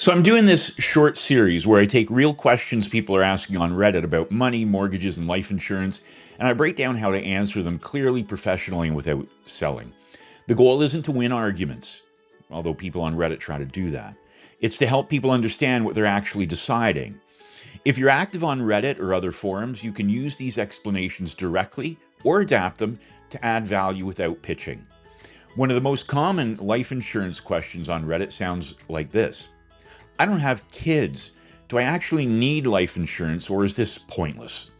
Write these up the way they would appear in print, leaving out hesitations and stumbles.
So I'm doing this short series where I take real questions people are asking on Reddit about money, mortgages, and life insurance, and I break down how to answer them clearly, professionally, and without selling. The goal isn't to win arguments, although people on Reddit try to do that. It's to help people understand what they're actually deciding. If you're active on Reddit or other forums, you can use these explanations directly or adapt them to add value without pitching. One of the most common life insurance questions on Reddit sounds like this. I don't have kids. Do I actually need life insurance, or is this pointless?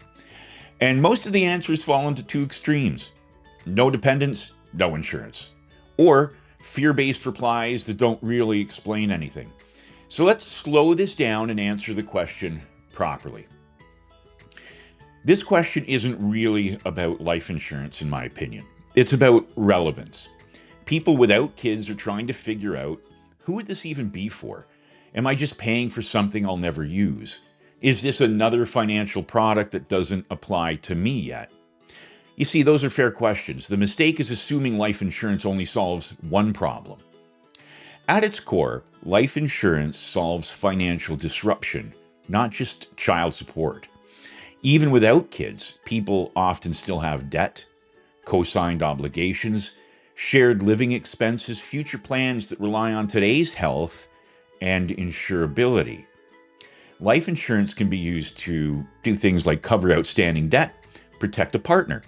And most of the answers fall into two extremes. No dependents, no insurance. Or fear-based replies that don't really explain anything. So let's slow this down and answer the question properly. This question isn't really about life insurance, in my opinion. It's about relevance. People without kids are trying to figure out, who would this even be for? Am I just paying for something I'll never use? Is this another financial product that doesn't apply to me yet? You see, those are fair questions. The mistake is assuming life insurance only solves one problem. At its core, life insurance solves financial disruption, not just child support. Even without kids, people often still have debt, co-signed obligations, shared living expenses, future plans that rely on today's health, and insurability. Life insurance can be used to do things like cover outstanding debt, protect a partner,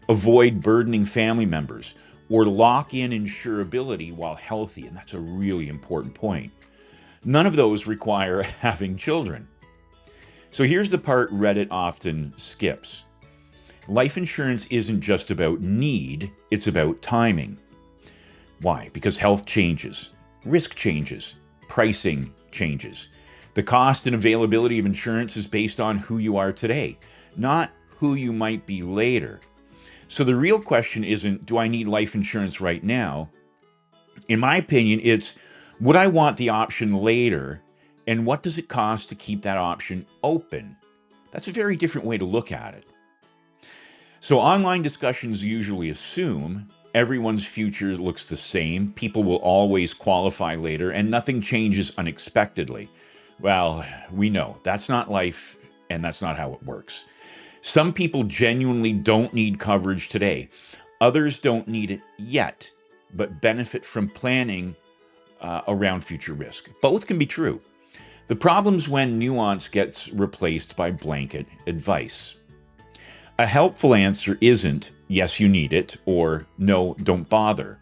avoid burdening family members, or lock in insurability while healthy, and that's a really important point. None of those require having children. So here's the part Reddit often skips. Life insurance isn't just about need, it's about timing. Why? Because health changes, risk changes, pricing changes. The cost and availability of insurance is based on who you are today, not who you might be later. So the real question isn't, do I need life insurance right now? In my opinion, it's, would I want the option later, and what does it cost to keep that option open? That's a very different way to look at it. So online discussions usually assume everyone's future looks the same, people will always qualify later, and nothing changes unexpectedly. Well, we know that's not life, and that's not how it works. Some people genuinely don't need coverage today. Others don't need it yet, but benefit from planning around future risk. Both can be true. The problem's when nuance gets replaced by blanket advice. A helpful answer isn't, yes, you need it, or no, don't bother.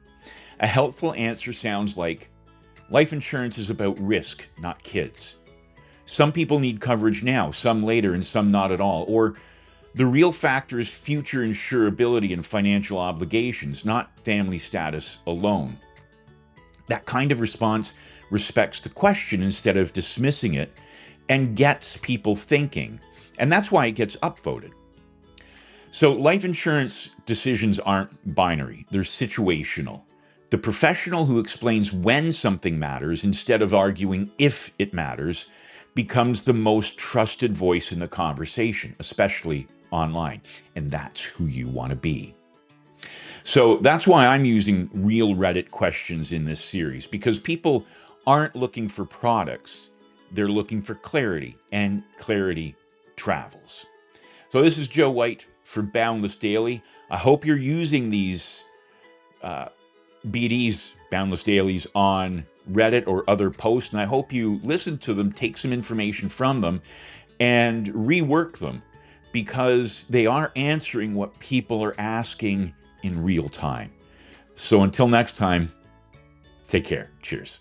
A helpful answer sounds like, life insurance is about risk, not kids. Some people need coverage now, some later, and some not at all. Or the real factor is future insurability and financial obligations, not family status alone. That kind of response respects the question instead of dismissing it and gets people thinking. And that's why it gets upvoted. So life insurance decisions aren't binary, they're situational. The professional who explains when something matters instead of arguing if it matters becomes the most trusted voice in the conversation, especially online. And that's who you want to be. So that's why I'm using real Reddit questions in this series, because people aren't looking for products, they're looking for clarity, and clarity travels. So this is Joe White for Boundless Daily. I hope you're using these BDs, Boundless Dailies, on Reddit or other posts, and I hope you listen to them, take some information from them, and rework them, because they are answering what people are asking in real time. So until next time, take care. Cheers.